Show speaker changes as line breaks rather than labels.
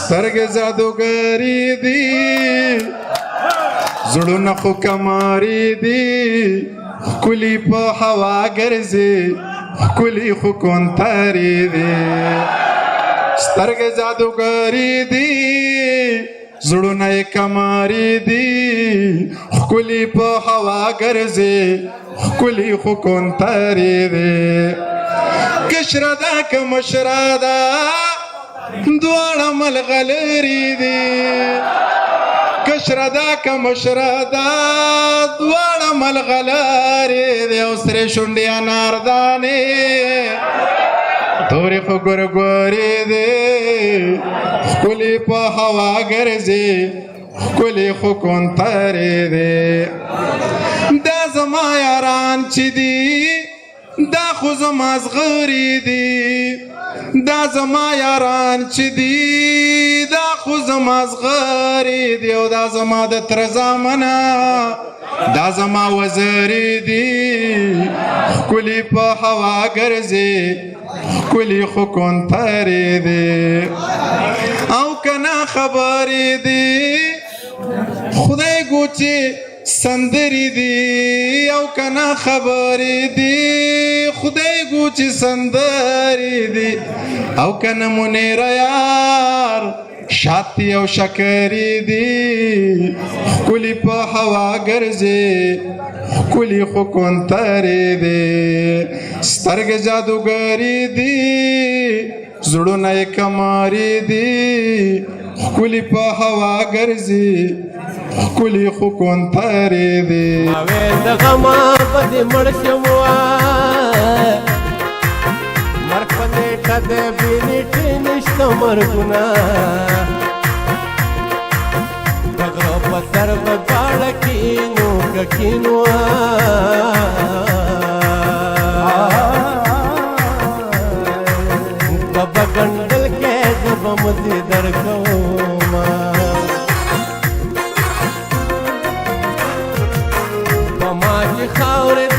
سترګې جادوګرې دي زړونه خو کمارې دي ښکلي په هوا ګرځي ښکلي خو کونترې دي سترګې جادوګرې دي زړونه یې کمارې دي ښکلي په هوا ګرځي ښکلي خو کونترې دي کشره ده که مشره ده دواړه ملغلرې دي کشره ده که مشره ده دواړه ملغلرې دي او سرې شونډې اناردانې تورې خو ګورګورې دي ښکلي په هوا ګرځي ښکلي خو کونترې دي دا زما یاران چې دي دا خو زما زغرې دي دا زما یاران چې دي دا خو زما زغرې دي او دا زما د تره زامنه دا زما وزرې دي ښکلي په هوا ګرځي ښکلي خو کونترې دي او کنه خبرې دي خدای ګوچې سندرې دي او کنه خبرې دي خدای ګوچې سندرې دي او کنه منیره یار شاتی او شکرې دي ښکلي په هوا ګرځي ښکلي خو کونترې دي سترګې جادوګرې دي زړونه یې کمارې دي ښکلي په هوا ګرځي ښکلي خو کونترې دي
د غمه به دې مړ شم مرګ په نیټه د بې نیټې نشته مرګونه د غره په سر به دواړه کینو که کینو په بګنډل کې زه به مزې درکومه خاورې